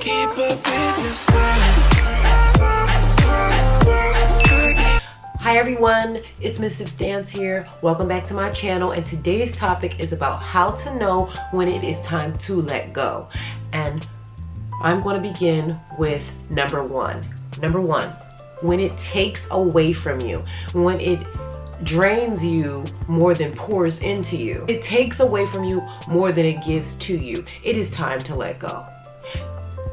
keep up with your style. Hi everyone, it's Miss Sips Dance here. Welcome back to my channel, and today's topic is about how to know when it is time to let go. And I'm going to begin with number one. Number one, when it takes away from you, when it drains you more than pours into you, it takes away from you more than it gives to you, it is time to let go.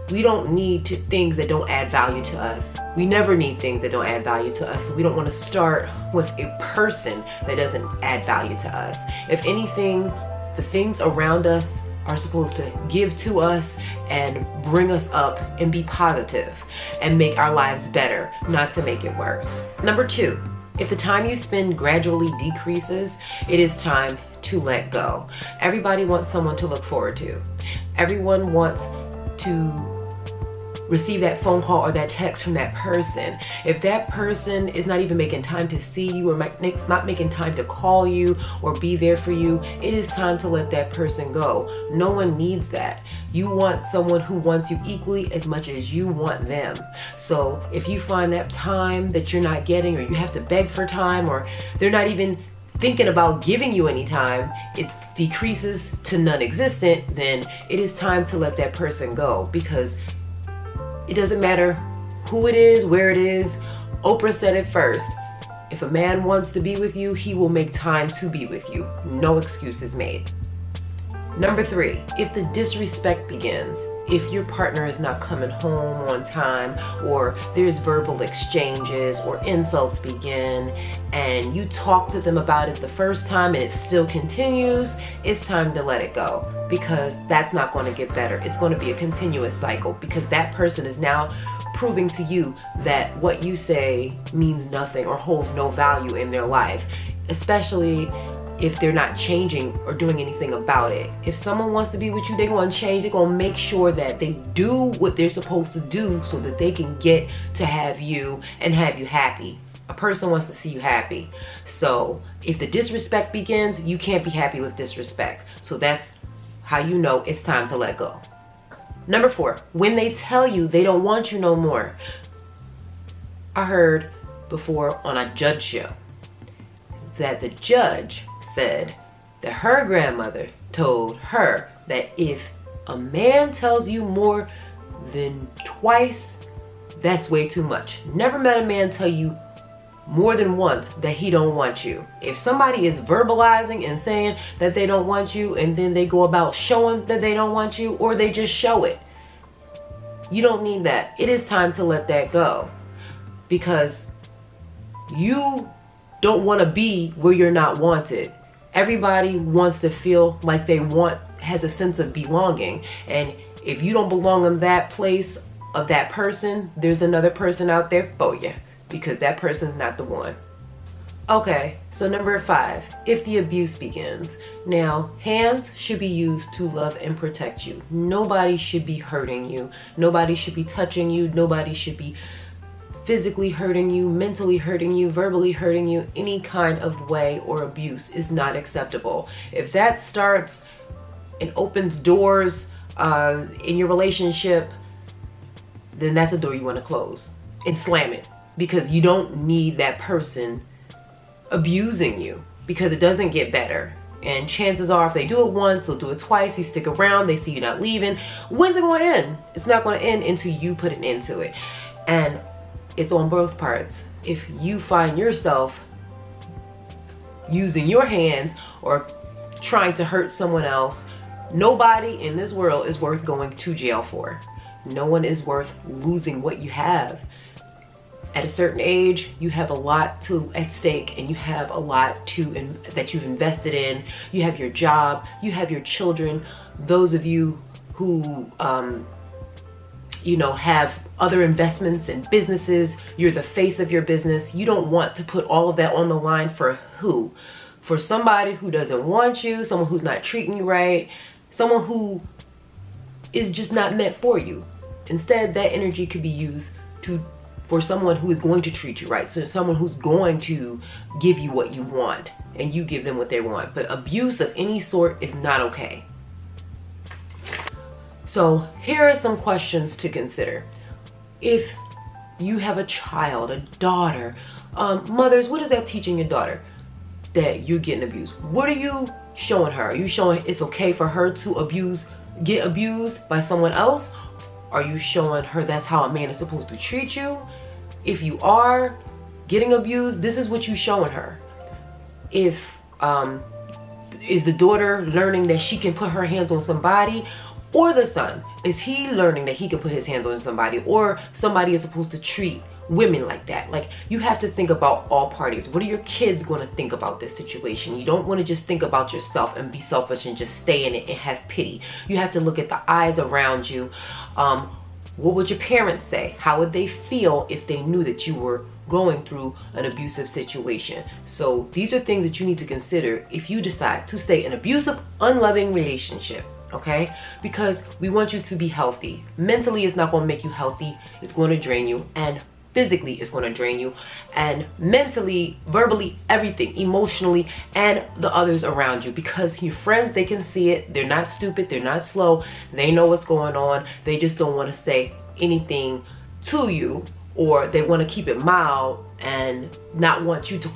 We don't need things that don't add value to us. We never need things that don't add value to us. So we don't want to start with a person that doesn't add value to us. If anything, the things around us are supposed to give to us and bring us up and be positive and make our lives better, not to make it worse. Number two, if the time you spend gradually decreases, it is time to let go. Everybody wants someone to look forward to. Everyone wants to receive that phone call or that text from that person. If that person is not even making time to see you or not making time to call you or be there for you, it is time to let that person go. No one needs that. You want someone who wants you equally as much as you want them. So if you find that time that you're not getting, or you have to beg for time, or they're not even thinking about giving you any time, it decreases to non-existent, then it is time to let that person go, because it doesn't matter who it is, where it is. Oprah said it first. If a man wants to be with you, he will make time to be with you. No excuses made. Number three, if the disrespect begins, if your partner is not coming home on time, or there's verbal exchanges or insults begin, and you talk to them about it the first time and it still continues, it's time to let it go, because that's not going to get better. It's going to be a continuous cycle, because that person is now proving to you that what you say means nothing or holds no value in their life, especially if they're not changing or doing anything about it. If someone wants to be with you, they're going to change. They're going to make sure that they do what they're supposed to do so that they can get to have you and have you happy. A person wants to see you happy. So if the disrespect begins, you can't be happy with disrespect. So that's how you know it's time to let go. Number four, when they tell you they don't want you no more. I heard before on a judge show that the judge said that her grandmother told her that if a man tells you more than twice, that's way too much. Never met a man tell you more than once that he don't want you. If somebody is verbalizing and saying that they don't want you, and then they go about showing that they don't want you, or they just show it, you don't need that. It is time to let that go, because you don't want to be where you're not wanted. Everybody wants to feel like has a sense of belonging. And if you don't belong in that place of that person, there's another person out there for you, because that person's not the one. Okay, so number five, if the abuse begins. Now, hands should be used to love and protect you. Nobody should be hurting you. Nobody should be touching you. Nobody should be physically hurting you, mentally hurting you, verbally hurting you. Any kind of way or abuse is not acceptable. If that starts and opens doors in your relationship, then that's a door you want to close and slam it, because you don't need that person abusing you, because it doesn't get better. And chances are, if they do it once, they'll do it twice. You stick around, they see you not leaving. When's it going to end? It's not going to end until you put an end to it. And it's on both parts. If you find yourself using your hands or trying to hurt someone else, nobody in this world is worth going to jail for. No one is worth losing what you have. At a certain age, you have a lot at stake, and you have a lot that you've invested in. You have your job, you have your children. Those of you who have other investments and businesses, you're the face of your business. You don't want to put all of that on the line for who? For somebody who doesn't want you, someone who's not treating you right, someone who is just not meant for you. Instead, that energy could be used for someone who is going to treat you right. So someone who's going to give you what you want and you give them what they want. But abuse of any sort is not okay. So here are some questions to consider. If you have a child, a daughter, mothers, what is that teaching your daughter? That you're getting abused. What are you showing her? Are you showing it's okay for her to get abused by someone else? Are you showing her that's how a man is supposed to treat you? If you are getting abused, this is what you're showing her. If is the daughter learning that she can put her hands on somebody? Or the son, is he learning that he can put his hands on somebody, or somebody is supposed to treat women like that? Like, you have to think about all parties. What are your kids going to think about this situation? You don't want to just think about yourself and be selfish and just stay in it and have pity. You have to look at the eyes around you. What would your parents say? How would they feel if they knew that you were going through an abusive situation? So these are things that you need to consider if you decide to stay in an abusive, unloving relationship. Okay, because we want you to be healthy. Mentally, it's not going to make you healthy. It's going to drain you, and physically, it's going to drain you, and mentally, verbally, everything, emotionally, and the others around you. Because your friends, they can see it. They're not stupid. They're not slow. They know what's going on. They just don't want to say anything to you, or they want to keep it mild and not want you to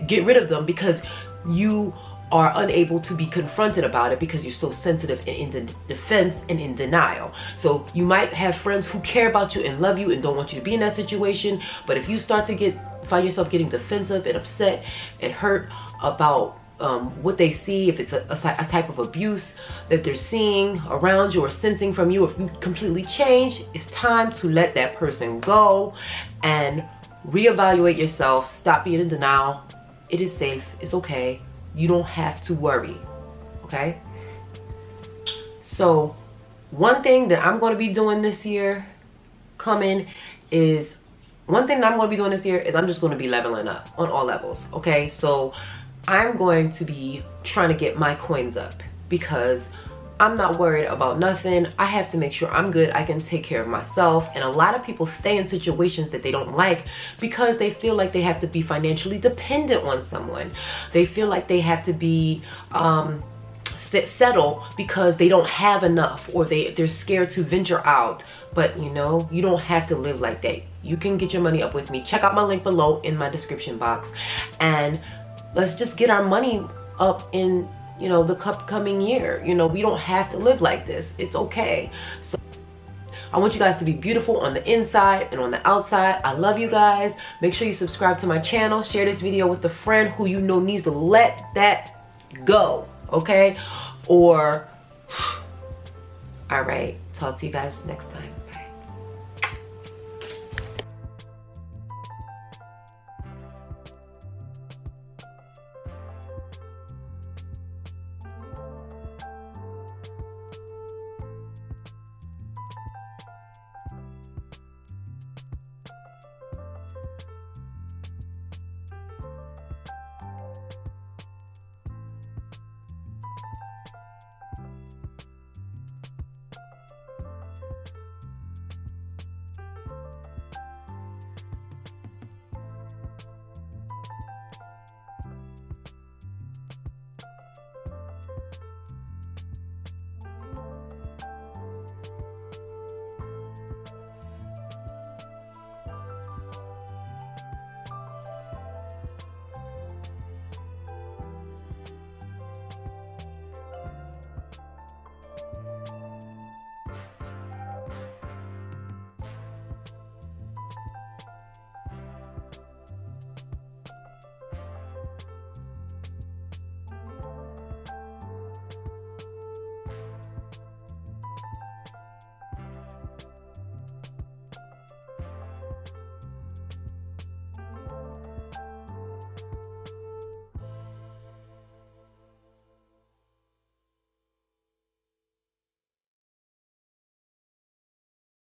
get rid of them because you are unable to be confronted about it because you're so sensitive and in defense and in denial. So you might have friends who care about you and love you and don't want you to be in that situation, but if you start to find yourself getting defensive and upset and hurt about what they see, if it's a type of abuse that they're seeing around you or sensing from you, if you completely change, it's time to let that person go and reevaluate yourself. Stop being in denial. It is safe. It's okay. You don't have to worry, okay? So one thing that I'm going to be doing this year I'm just going to be leveling up on all levels, okay? So I'm going to be trying to get my coins up because I'm not worried about nothing. I have to make sure I'm good. I can take care of myself. And a lot of people stay in situations that they don't like because they feel like they have to be financially dependent on someone. They feel like they have to be settle because they don't have enough, or they're scared to venture out. But you know, you don't have to live like that. You can get your money up with me. Check out my link below in my description box, and let's just get our money up in, you know, the upcoming year. You know, we don't have to live like this. It's okay. So I want you guys to be beautiful on the inside and on the outside. I love you guys. Make sure you subscribe to my channel. Share this video with a friend who you know needs to let that go, okay? Or, all right, talk to you guys next time. Bye.